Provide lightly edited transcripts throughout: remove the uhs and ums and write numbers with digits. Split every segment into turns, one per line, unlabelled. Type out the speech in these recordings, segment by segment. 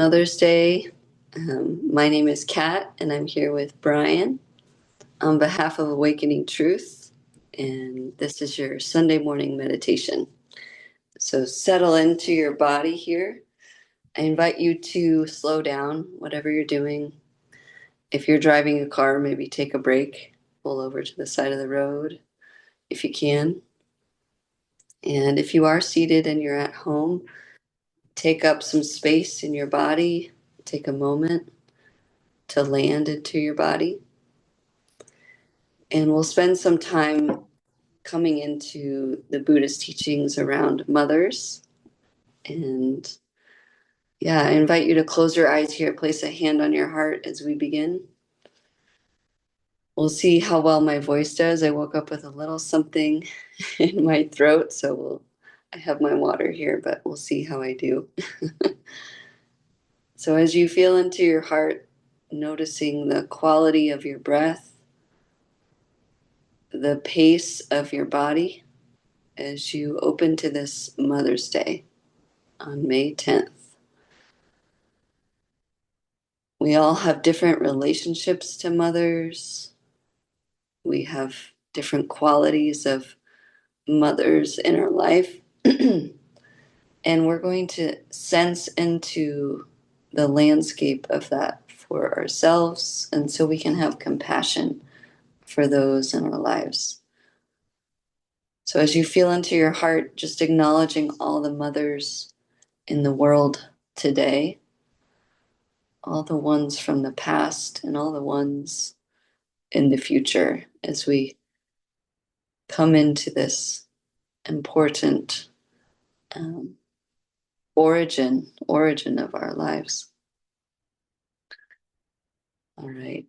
Mother's Day. My name is Kat, and I'm here with Brian on behalf of Awakening Truth. And this is your Sunday morning meditation. So settle into your body here. I invite you to slow down, whatever you're doing. If you're driving a car, maybe take a break, pull over to the side of the road if you can. And if you are seated and you're at home, take up some space in your body, take a moment to land into your body. And we'll spend some time coming into the Buddhist teachings around mothers. And yeah, I invite you to close your eyes here, place a hand on your heart as we begin. We'll see how well my voice does. I woke up with a little something in my throat, so I have my water here, but we'll see how I do. So as you feel into your heart, noticing the quality of your breath, the pace of your body as you open to this Mother's Day on May 10th. We all have different relationships to mothers. We have different qualities of mothers in our life. And we're going to sense into the landscape of that for ourselves, and so we can have compassion for those in our lives. So as you feel into your heart, just acknowledging all the mothers in the world today, all the ones from the past and all the ones in the future, as we come into this important origin of our lives. All right.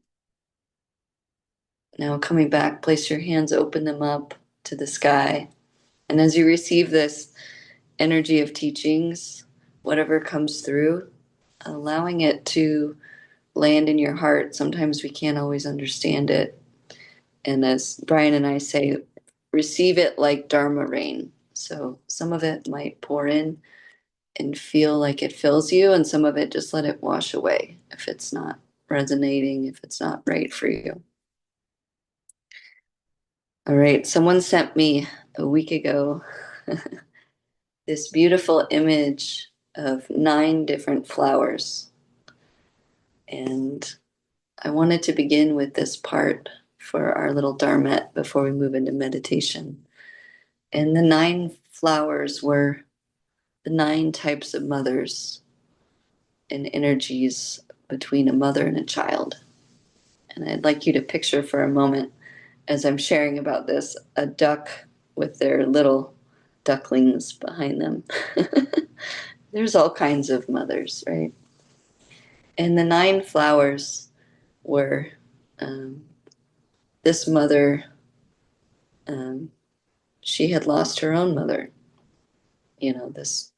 Now coming back, place your hands, open them up to the sky. And as you receive this energy of teachings, whatever comes through, allowing it to land in your heart. Sometimes we can't always understand it. And as Brian and I say, receive it like Dharma rain. So some of it might pour in and feel like it fills you, and some of it just let it wash away if it's not resonating, if it's not right for you. All right, someone sent me a week ago this beautiful image of 9 different flowers. And I wanted to begin with this part for our little Dharma before we move into meditation. And the 9 flowers were the 9 types of mothers and energies between a mother and a child. And I'd like you to picture for a moment, as I'm sharing about this, a duck with their little ducklings behind them. There's all kinds of mothers, right? And the 9 flowers were this mother, she had lost her own mother. This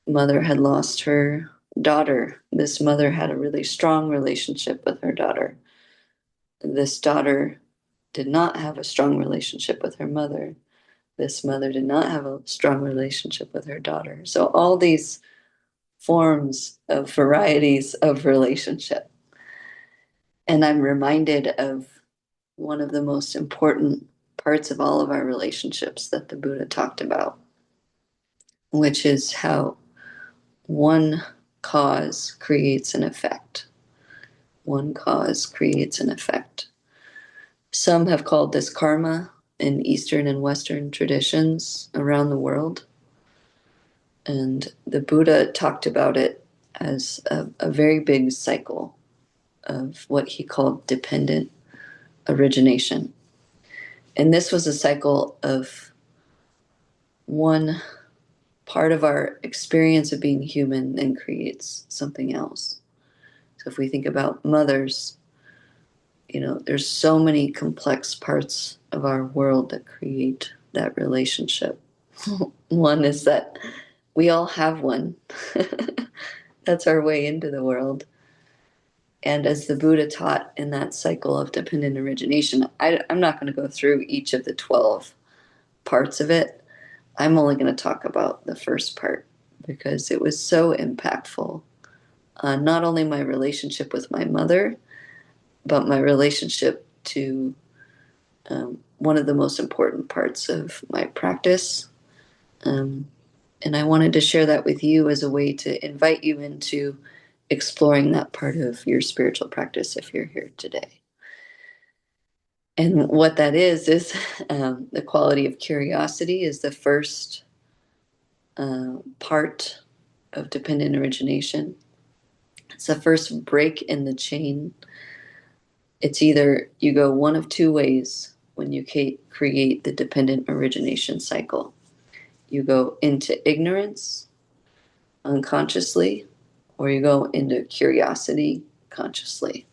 mother had lost her daughter. This mother had a really strong relationship with her daughter. This daughter did not have a strong relationship with her mother. This mother did not have a strong relationship with her daughter. So all these forms of varieties of relationship. And I'm reminded of one of the most important parts of all of our relationships that the Buddha talked about, which is how one cause creates an effect. One cause creates an effect. Some have called this karma in Eastern and Western traditions around the world. And the Buddha talked about it as a very big cycle of what he called dependent origination. And this was a cycle of one part of our experience of being human then creates something else. So if we think about mothers, there's so many complex parts of our world that create that relationship. One is that we all have one. That's our way into the world. And as the Buddha taught in that cycle of dependent origination, I'm not going to go through each of the 12 parts of it. I'm only going to talk about the first part because it was so impactful not only my relationship with my mother, but my relationship to one of the most important parts of my practice. And I wanted to share that with you as a way to invite you into exploring that part of your spiritual practice if you're here today. And what that is the quality of curiosity is the first part of dependent origination. It's the first break in the chain. It's either you go one of two ways when you create the dependent origination cycle. You go into ignorance unconsciously, or you go into curiosity consciously.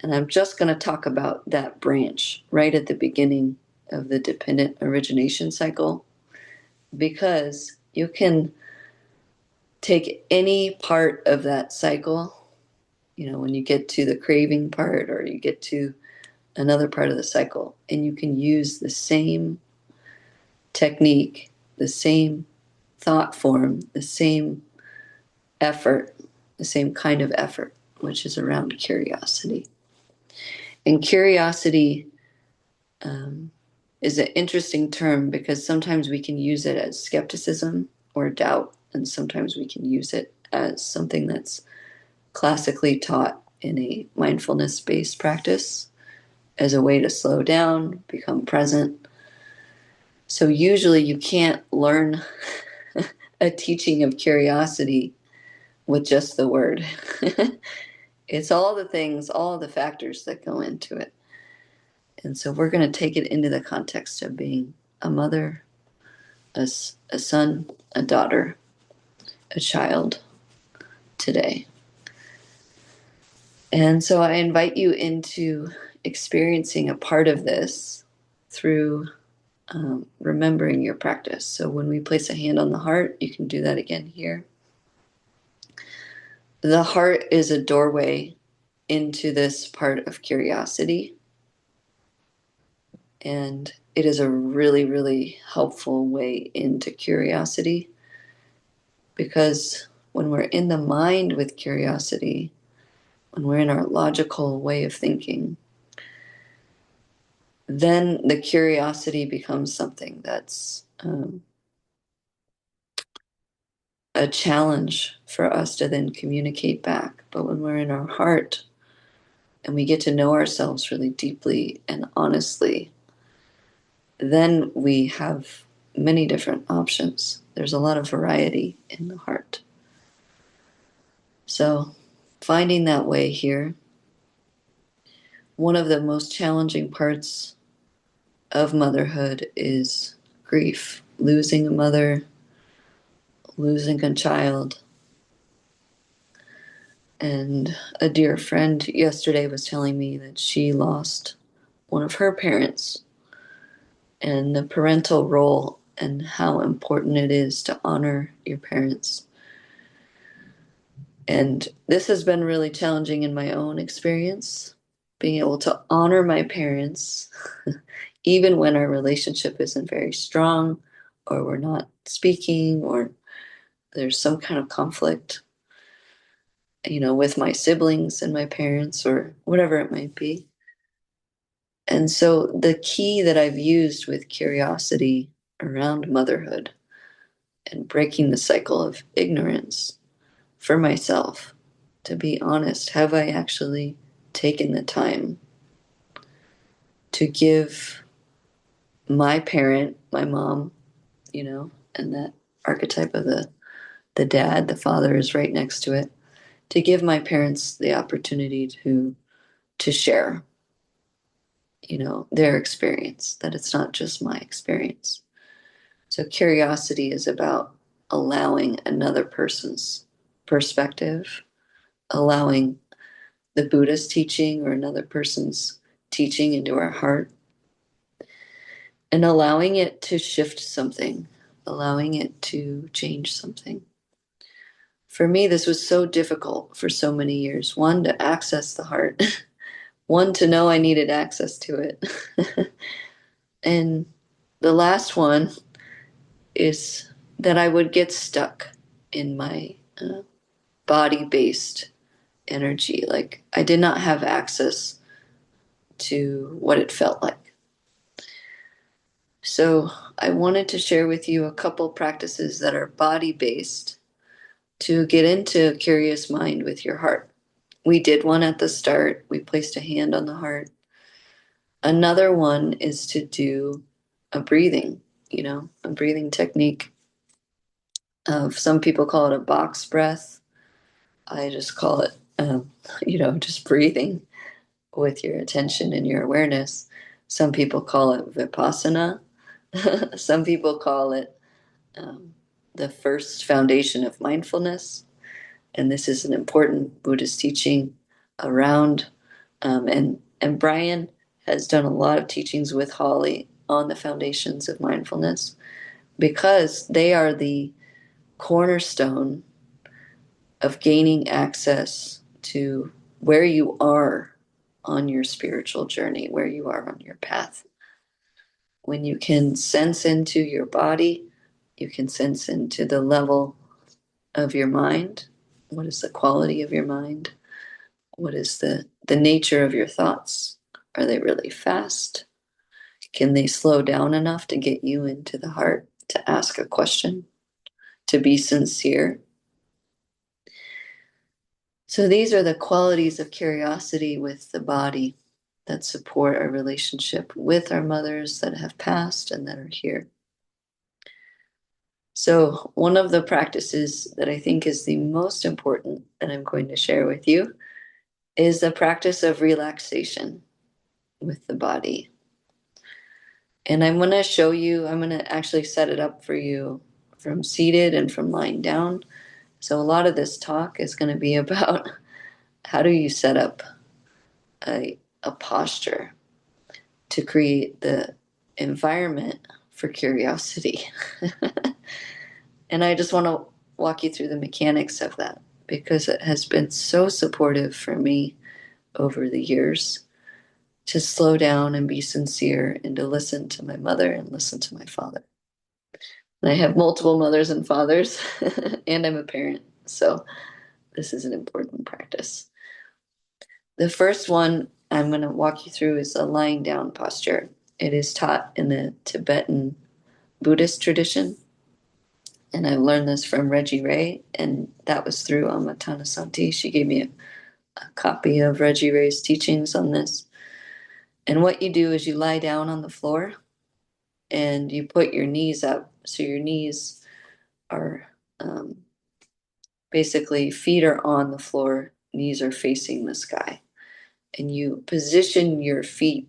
And I'm just going to talk about that branch right at the beginning of the dependent origination cycle, because you can take any part of that cycle, when you get to the craving part or you get to another part of the cycle, and you can use the same technique, the same thought form, the same effort, the same kind of effort, which is around curiosity. And curiosity is an interesting term because sometimes we can use it as skepticism or doubt, and sometimes we can use it as something that's classically taught in a mindfulness-based practice as a way to slow down, become present. So usually you can't learn a teaching of curiosity with just the word. It's all the things, all the factors that go into it. And so we're going to take it into the context of being a mother, a son, a daughter, a child today. And so I invite you into experiencing a part of this through remembering your practice. So when we place a hand on the heart, you can do that again here. The heart is a doorway into this part of curiosity. And it is a really, really helpful way into curiosity, because when we're in the mind with curiosity, when we're in our logical way of thinking, then the curiosity becomes something that's a challenge for us to then communicate back. But when we're in our heart and we get to know ourselves really deeply and honestly, then we have many different options. There's a lot of variety in the heart. So finding that way here. One of the most challenging parts of motherhood is grief, losing a mother, losing a child. And a dear friend yesterday was telling me that she lost one of her parents, and the parental role and how important it is to honor your parents. And this has been really challenging in my own experience, being able to honor my parents, even when our relationship isn't very strong, or we're not speaking, or there's some kind of conflict, with my siblings and my parents, or whatever it might be. And so the key that I've used with curiosity around motherhood and breaking the cycle of ignorance for myself, to be honest, have I actually taken the time to give my parent, my mom, and that archetype of the dad, the father is right next to it, to give my parents the opportunity to share, their experience, that it's not just my experience. So curiosity is about allowing another person's perspective, allowing the Buddha's teaching or another person's teaching into our heart, and allowing it to shift something, allowing it to change something. For me, this was so difficult for so many years. One, to access the heart. One, to know I needed access to it. And the last one is that I would get stuck in my body-based energy. Like I did not have access to what it felt like. So I wanted to share with you a couple practices that are body-based to get into curious mind with your heart. We did one at the start. We placed a hand on the heart. Another one is to do a breathing, a breathing technique. Some people call it a box breath. I just call it, just breathing with your attention and your awareness. Some people call it vipassana. Some people call it the first foundation of mindfulness. And this is an important Buddhist teaching around. And Brian has done a lot of teachings with Holly on the foundations of mindfulness because they are the cornerstone of gaining access to where you are on your spiritual journey, where you are on your path. When you can sense into your body, you can sense into the level of your mind. What is the quality of your mind? What is the nature of your thoughts? Are they really fast? Can they slow down enough to get you into the heart, to ask a question, to be sincere? So these are the qualities of curiosity with the body that support our relationship with our mothers that have passed and that are here. So one of the practices that I think is the most important that I'm going to share with you is the practice of relaxation with the body. And I'm going to show you, I'm going to actually set it up for you from seated and from lying down. So a lot of this talk is going to be about how do you set up a posture to create the environment for curiosity. And I just want to walk you through the mechanics of that because it has been so supportive for me over the years to slow down and be sincere and to listen to my mother and listen to my father. And I have multiple mothers and fathers, and I'm a parent, so this is an important practice. The first one I'm going to walk you through is a lying down posture. It is taught in the Tibetan Buddhist tradition, and I learned this from Reggie Ray, and that was through Amatanasanti. She gave me a copy of Reggie Ray's teachings on this. And what you do is you lie down on the floor and you put your knees up. So your knees are basically feet are on the floor, knees are facing the sky. And you position your feet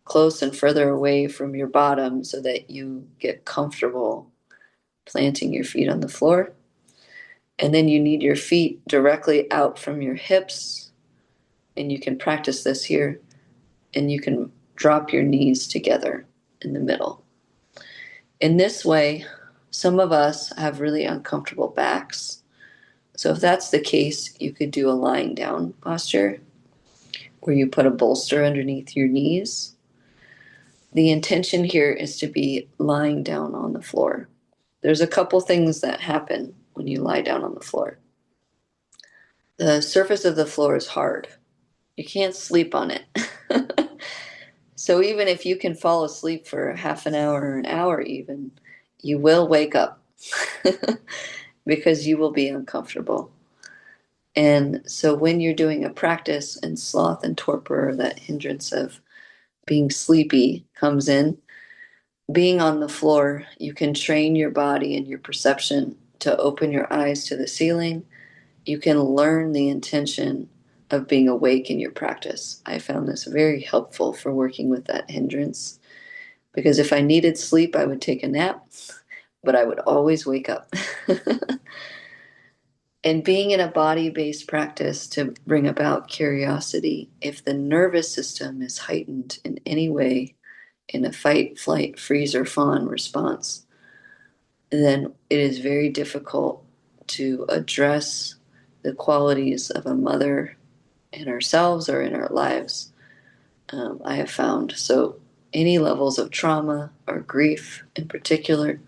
close and further away from your bottom so that you get comfortable planting your feet on the floor. And then you need your feet directly out from your hips. And you can practice this here. And you can drop your knees together in the middle. In this way, some of us have really uncomfortable backs. So if that's the case, you could do a lying down posture where you put a bolster underneath your knees. The intention here is to be lying down on the floor. There's a couple things that happen when you lie down on the floor. The surface of the floor is hard. You can't sleep on it. So even if you can fall asleep for half an hour or an hour even, you will wake up because you will be uncomfortable. And so when you're doing a practice and sloth and torpor, that hindrance of being sleepy comes in, being on the floor, you can train your body and your perception to open your eyes to the ceiling. You can learn the intention of being awake in your practice. I found this very helpful for working with that hindrance because if I needed sleep, I would take a nap, but I would always wake up. And being in a body-based practice to bring about curiosity, if the nervous system is heightened in any way in a fight, flight, freeze, or fawn response, then it is very difficult to address the qualities of a mother in ourselves or in our lives, I have found. So any levels of trauma or grief in particular,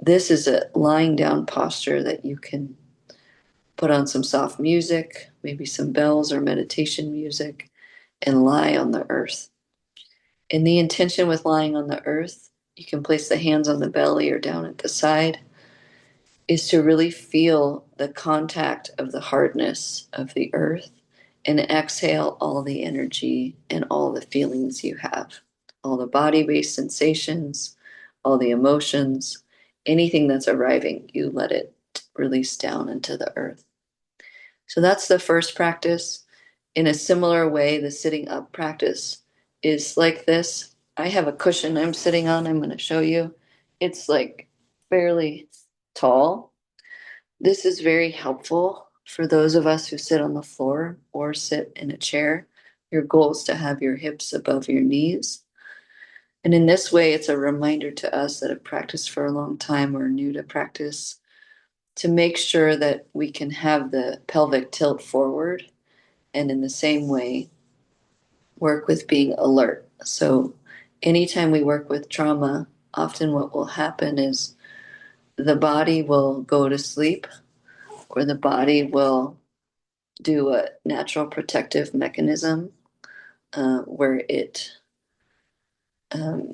this is a lying down posture that you can put on some soft music, maybe some bells or meditation music, and lie on the earth. And the intention with lying on the earth, you can place the hands on the belly or down at the side, is to really feel the contact of the hardness of the earth and exhale all the energy and all the feelings you have, all the body based sensations, all the emotions, anything that's arriving, you let it release down into the earth. So that's the first practice. In a similar way, the sitting up practice is like this. I have a cushion I'm sitting on, I'm going to show you. It's like fairly tall. This is very helpful for those of us who sit on the floor or sit in a chair. Your goal is to have your hips above your knees. And in this way, it's a reminder to us that have practiced for a long time or are new to practice to make sure that we can have the pelvic tilt forward, and in the same way, work with being alert. So anytime we work with trauma, often what will happen is the body will go to sleep, or the body will do a natural protective mechanism where it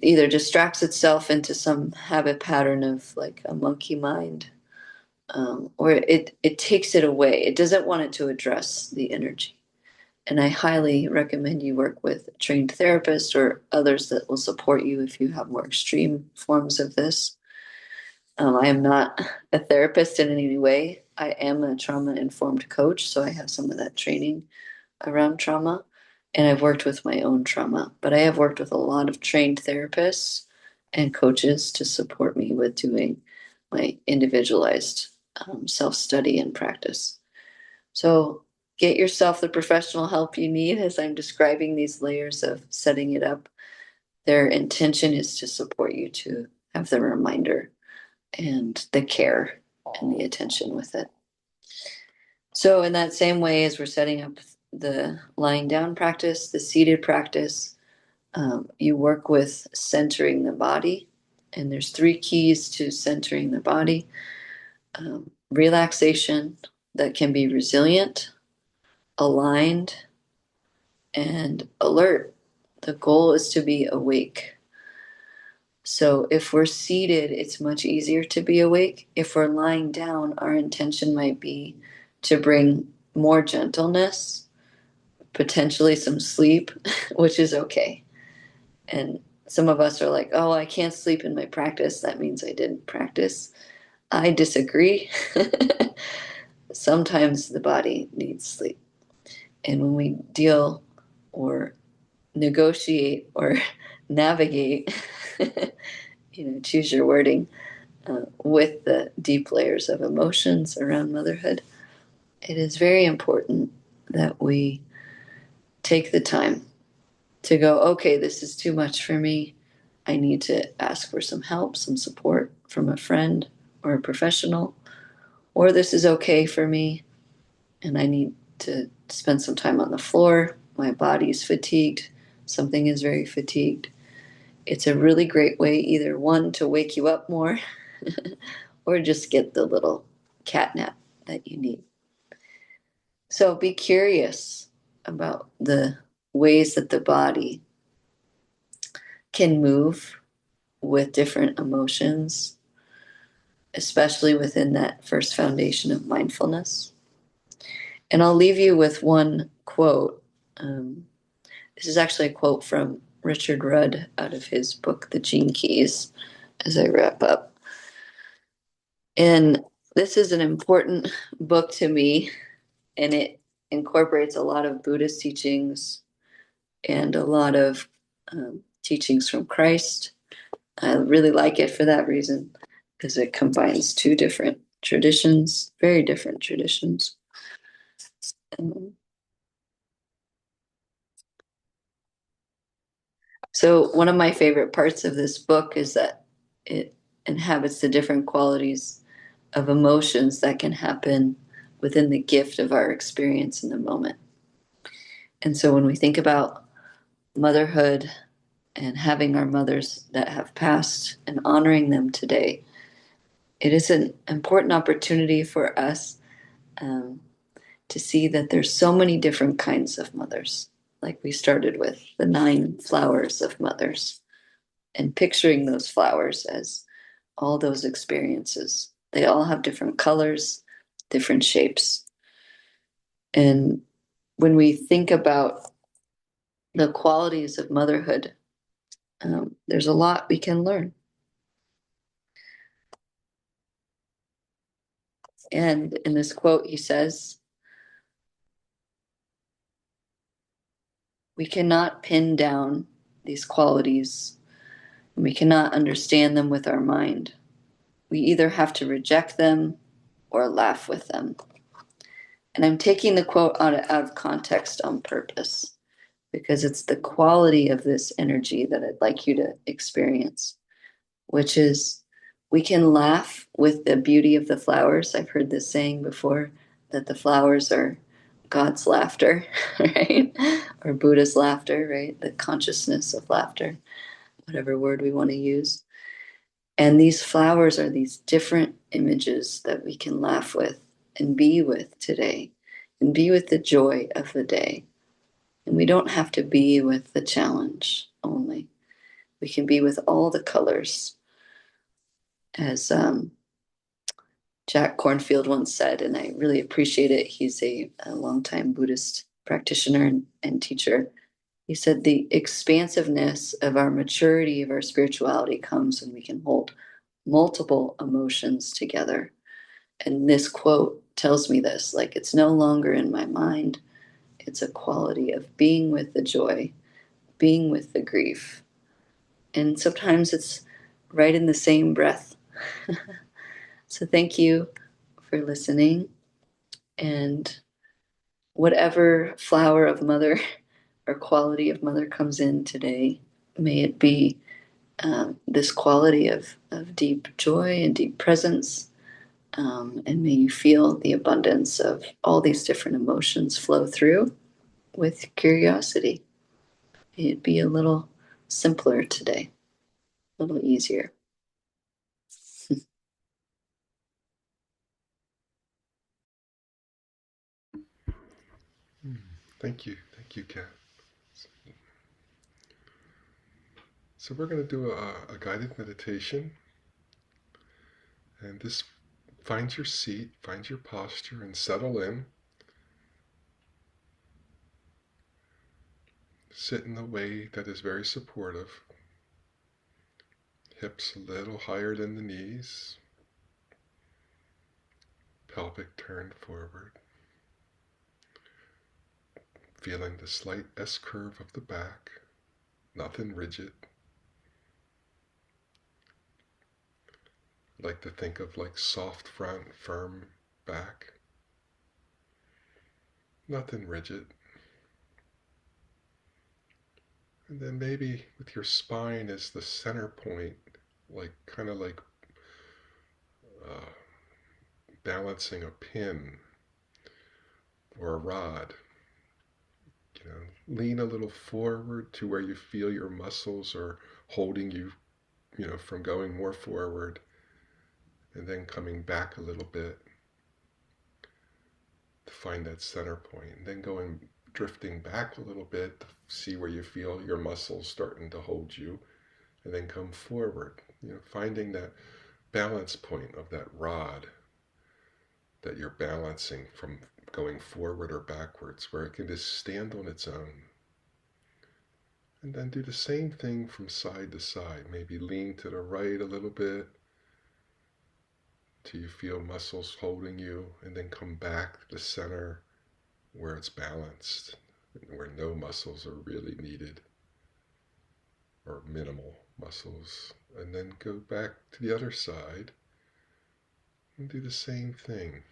either distracts itself into some habit pattern of like a monkey mind, or it takes it away. It doesn't want it to address the energy. And I highly recommend you work with a trained therapist or others that will support you if you have more extreme forms of this. I am not a therapist in any way. I am a trauma-informed coach, so I have some of that training around trauma, and I've worked with my own trauma. But I have worked with a lot of trained therapists and coaches to support me with doing my individualized self-study and practice. So get yourself the professional help you need as I'm describing these layers of setting it up. Their intention is to support you to have the reminder and the care and the attention with it. So in that same way as we're setting up the lying down practice, the seated practice, you work with centering the body. And there's 3 keys to centering the body. Relaxation that can be resilient, aligned, and alert. The goal is to be awake. So if we're seated, it's much easier to be awake. If we're lying down, our intention might be to bring more gentleness, potentially some sleep, which is okay. And some of us are like, oh, I can't sleep in my practice. That means I didn't practice. I disagree. Sometimes the body needs sleep. And when we deal or negotiate or navigate, choose your wording, with the deep layers of emotions around motherhood, it is very important that we take the time to go, okay, this is too much for me. I need to ask for some help, some support from a friend or a professional, or this is okay for me and I need to spend some time on the floor. My body's fatigued. Something is very fatigued. It's a really great way, either one, to wake you up more or just get the little cat nap that you need. So be curious about the ways that the body can move with different emotions, especially within that first foundation of mindfulness. And I'll leave you with one quote. This is actually a quote from Richard Rudd out of his book, The Gene Keys, as I wrap up. And this is an important book to me, and it incorporates a lot of Buddhist teachings and a lot of teachings from Christ. I really like it for that reason, because it combines 2 different traditions, very different traditions. So one of my favorite parts of this book is that it inhabits the different qualities of emotions that can happen within the gift of our experience in the moment. And so when we think about motherhood and having our mothers that have passed and honoring them today, it is an important opportunity for us um, to see that there's so many different kinds of mothers. Like we started with the 9 flowers of mothers, and picturing those flowers as all those experiences. They all have different colors, different shapes. And when we think about the qualities of motherhood, there's a lot we can learn. And in this quote, he says, we cannot pin down these qualities, and we cannot understand them with our mind. We either have to reject them or laugh with them. And I'm taking the quote out of context on purpose because it's the quality of this energy that I'd like you to experience, which is we can laugh with the beauty of the flowers. I've heard this saying before that the flowers are God's laughter, right? Or Buddha's laughter, right? The consciousness of laughter, whatever word we want to use. And these flowers are these different images that we can laugh with and be with today, and be with the joy of the day. And we don't have to be with the challenge only. We can be with all the colors, as Jack Cornfield once said, and I really appreciate it. He's a longtime Buddhist practitioner and teacher. He said, the expansiveness of our maturity, of our spirituality, comes when we can hold multiple emotions together. And this quote tells me this, like it's no longer in my mind. It's a quality of being with the joy, being with the grief. And sometimes it's right in the same breath. So thank you for listening. And whatever flower of mother or quality of mother comes in today, may it be this quality of deep joy and deep presence. And may you feel the abundance of all these different emotions flow through with curiosity. May it be a little simpler today, a little easier.
Thank you. Thank you, Kat. So we're going to do a guided meditation. And this, find your seat, find your posture, and settle in. Sit in a way that is very supportive. Hips a little higher than the knees. Pelvic turned forward. Feeling the slight S curve of the back. Nothing rigid. I like to think of like soft front, firm back. Nothing rigid. And then maybe with your spine as the center point, like kind of like uh, balancing a pin or a rod. Lean a little forward to where you feel your muscles are holding you, from going more forward, and then coming back a little bit to find that center point, and then going drifting back a little bit to see where you feel your muscles starting to hold you, and then come forward. Finding that balance point of that rod that you're balancing from going forward or backwards, where it can just stand on its own. And then do the same thing from side to side. Maybe lean to the right a little bit till you feel muscles holding you, and then come back to the center where it's balanced, where no muscles are really needed, or minimal muscles. And then go back to the other side and do the same thing.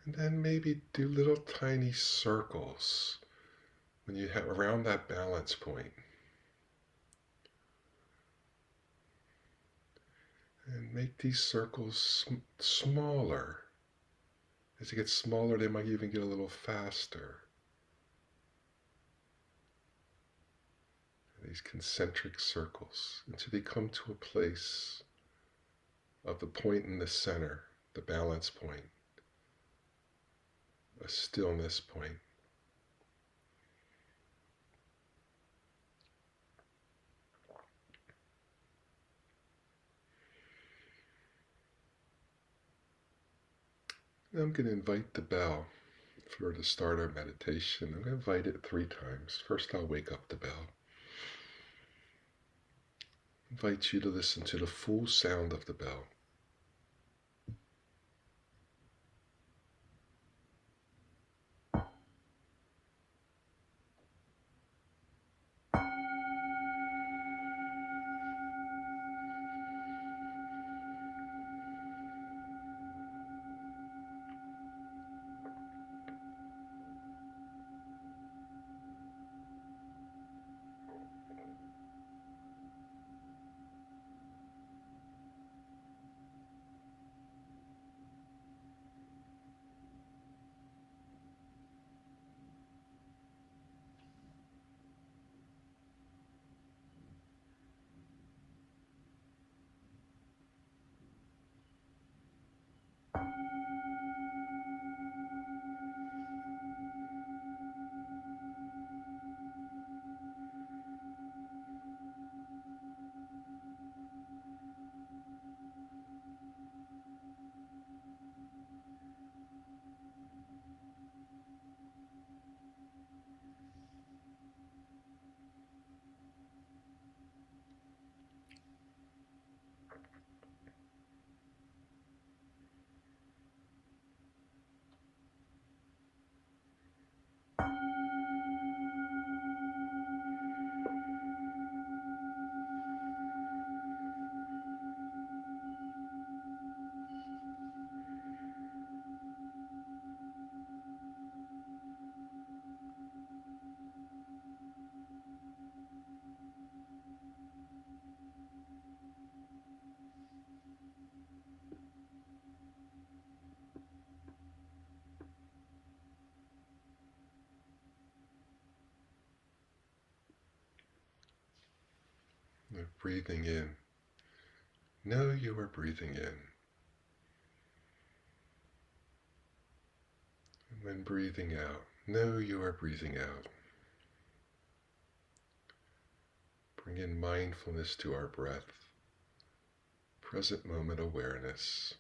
And then maybe do little tiny circles when you have around that balance point. And make these circles smaller. As it gets smaller, they might even get a little faster. These concentric circles until they come to a place of the point in the center, the balance point. a stillness point. I'm going to invite the bell for to start our meditation. I'm going to invite it 3 times. First, I'll wake up the bell. Invite you to listen to the full sound of the bell. Breathing in. Know you are breathing in. And when breathing out, know you are breathing out. Bring in mindfulness to our breath, present moment awareness,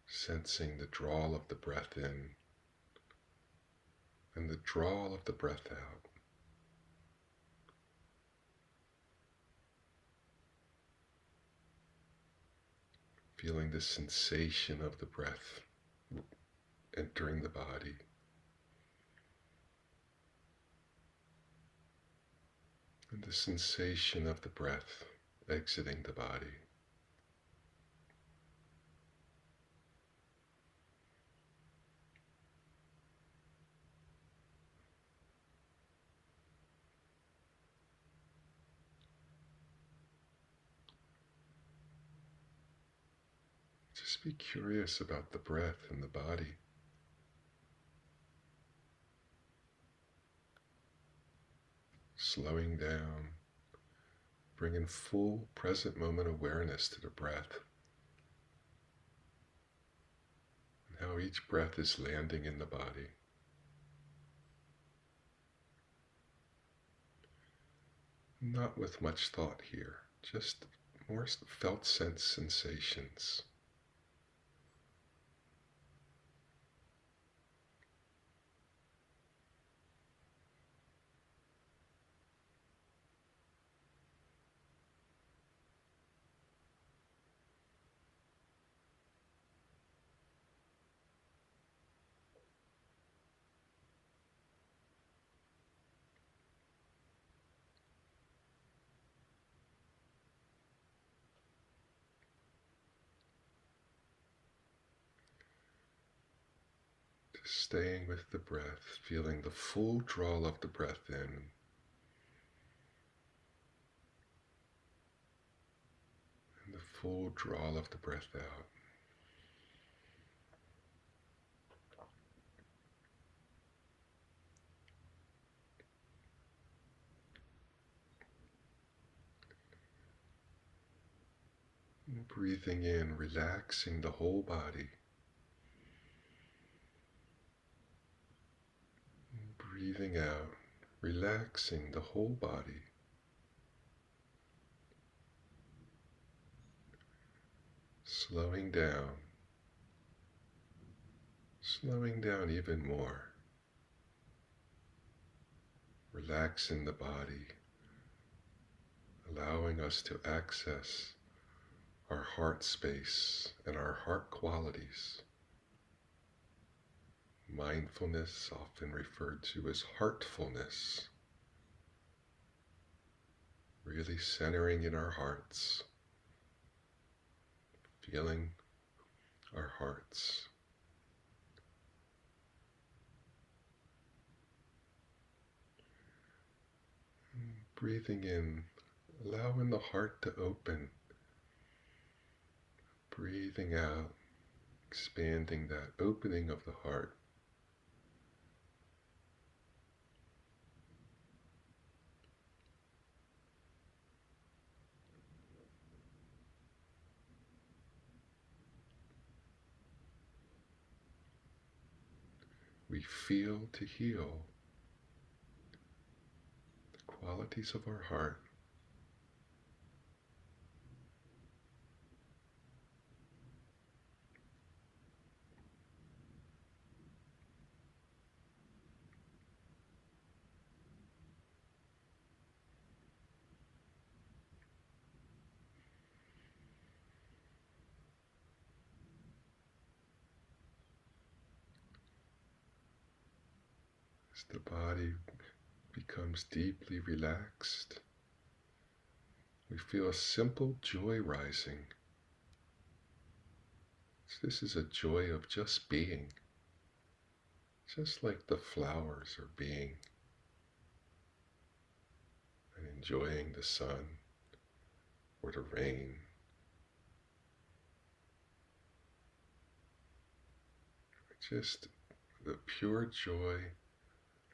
sensing the drawl of the breath in and the drawl of the breath out. Feeling the sensation of the breath entering the body. And the sensation of the breath exiting the body. Just be curious about the breath and the body. Slowing down, bringing full present moment awareness to the breath and how each breath is landing in the body. Not with much thought here, just more felt sense sensations. Just staying with the breath, feeling the full draw of the breath in and the full draw of the breath out. And breathing in, relaxing the whole body. Breathing out, relaxing the whole body, slowing down even more, relaxing the body, allowing us to access our heart space and our heart qualities. Mindfulness, often referred to as heartfulness, really centering in our hearts, feeling our hearts. Breathing in, allowing the heart to open. Breathing out, expanding that opening of the heart. We feel to heal the qualities of our heart. As the body becomes deeply relaxed, we feel a simple joy rising. This is a joy of just being, just like the flowers are being and enjoying the sun or the rain. Just the pure joy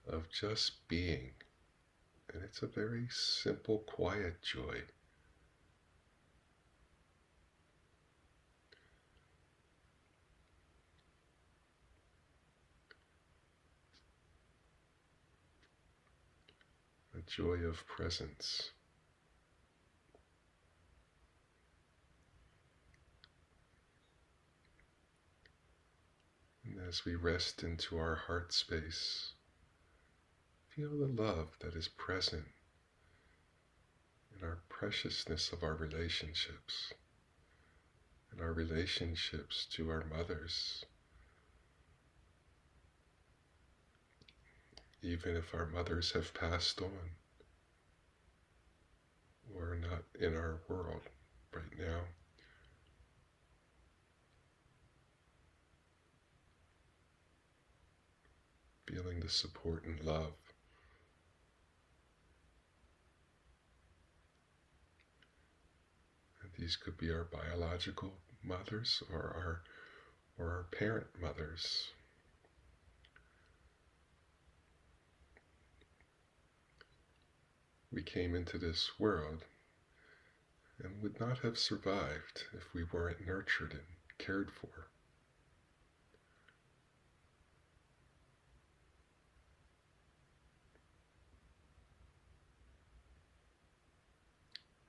of just being. And it's a very simple, quiet joy. A joy of presence. And as we rest into our heart space, feel the love that is present in our preciousness of our relationships, and our relationships to our mothers. Even if our mothers have passed on or are not in our world right now, feeling the support and love. And these could be our biological mothers or our parent mothers. We came into this world and would not have survived if we weren't nurtured and cared for.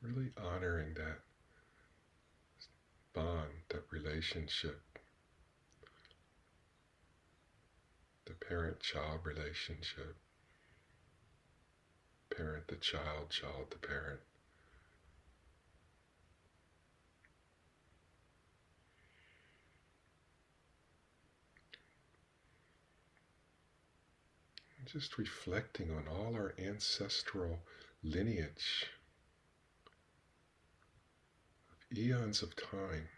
Really honoring that bond, that relationship, the parent-child relationship, parent to child, child to parent. And just reflecting on all our ancestral lineage of eons of time.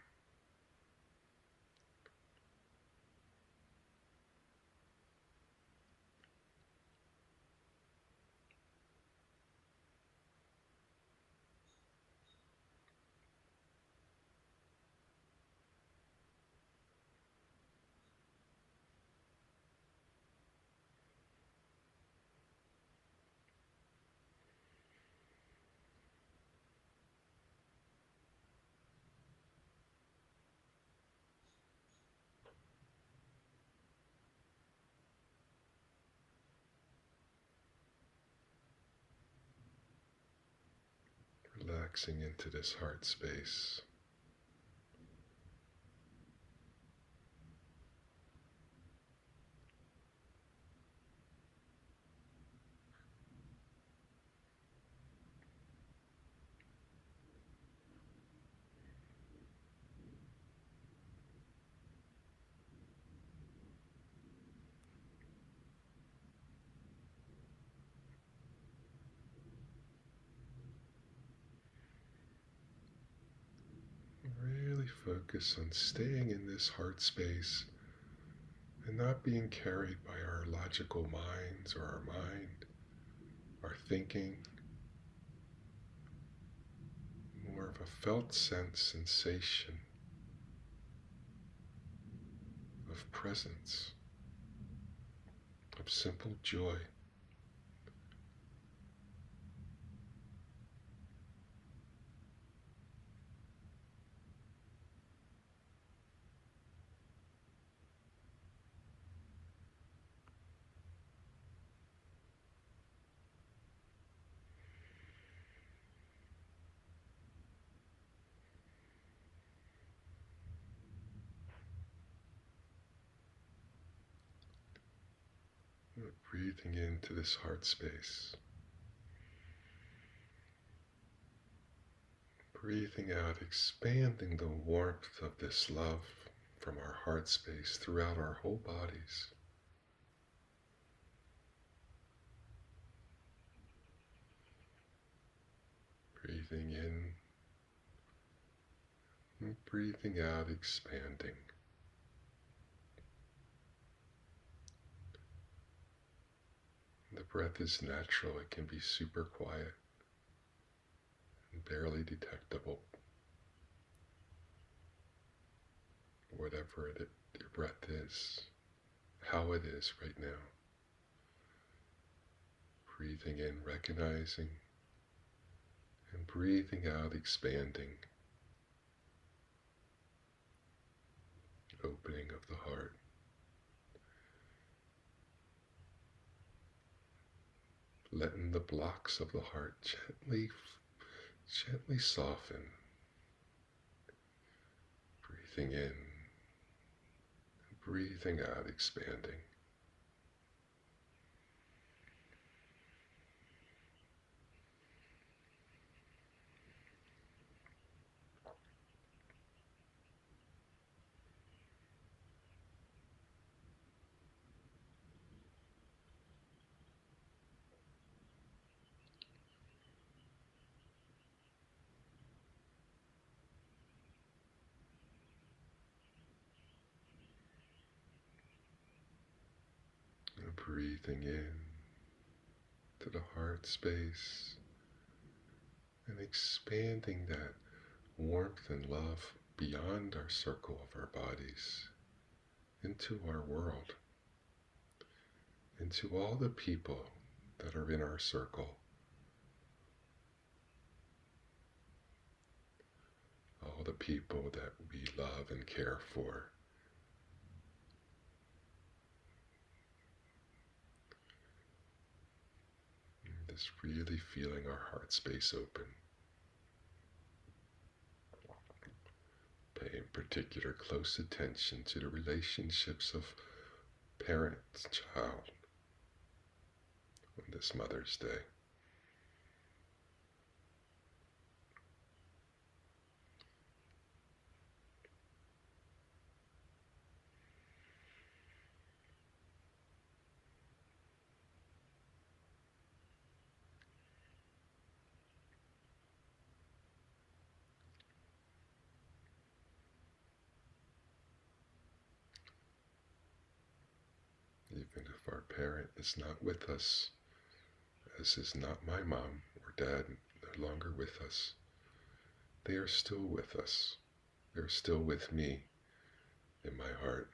relaxing into this heart space. Really focus on staying in this heart space and not being carried by our logical minds or our mind, our thinking, more of a felt sense sensation of presence, of simple joy. Breathing into this heart space. Breathing out, expanding the warmth of this love from our heart space throughout our whole bodies. Breathing in and breathing out, expanding. The breath is natural, it can be super quiet and barely detectable. Whatever your breath is, how it is right now. Breathing in, recognizing, and breathing out, expanding. Opening of the heart. Letting the blocks of the heart gently soften. Breathing in, breathing out, expanding. And breathing in to the heart space and expanding that warmth and love beyond our circle of our bodies into our world, into all the people that are in our circle, all the people that we love and care for. Just really feeling our heart space open. Paying particular close attention to the relationships of parent-child on this Mother's Day. Even if our parent is not with us, as is not my mom or dad no longer with us, they are still with us. They're still with me in my heart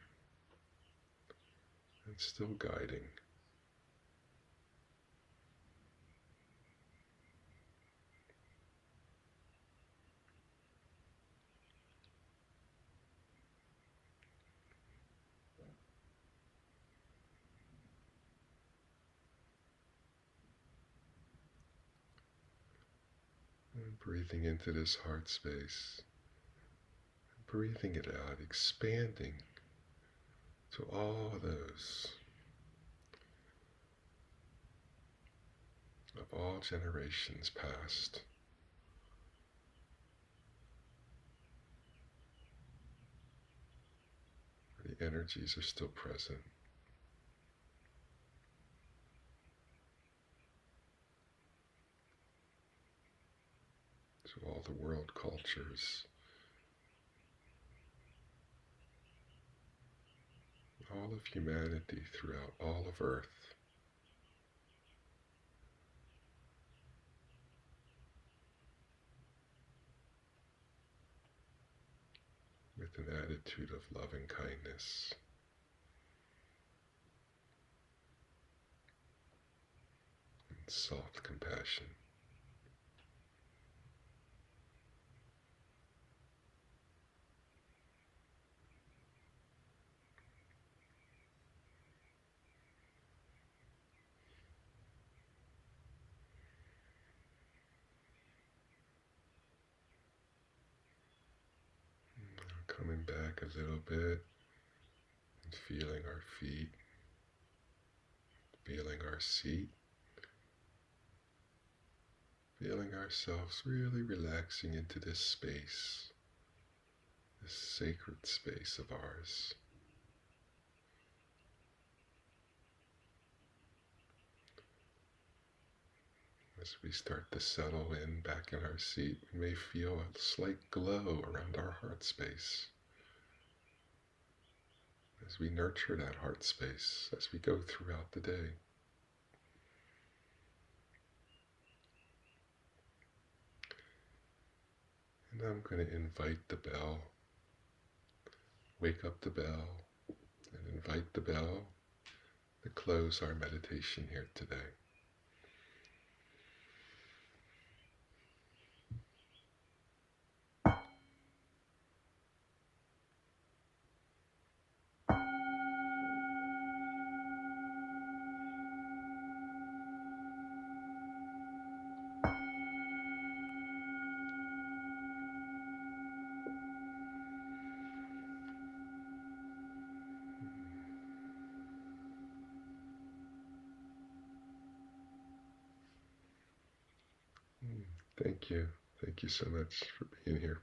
and still guiding. And Breathing into this heart space, breathing it out, expanding to all those of all generations past. The energies are still present. To all the world cultures, all of humanity throughout all of Earth. With an attitude of loving kindness and soft compassion. Coming back a little bit and feeling our feet, feeling our seat, feeling ourselves really relaxing into this space, this sacred space of ours. As we start to settle in back in our seat, we may feel a slight glow around our heart space as we nurture that heart space as we go throughout the day. And I'm going to invite the bell, wake up the bell, and invite the bell to close our meditation here today. Thank you. Thank you so much for being here.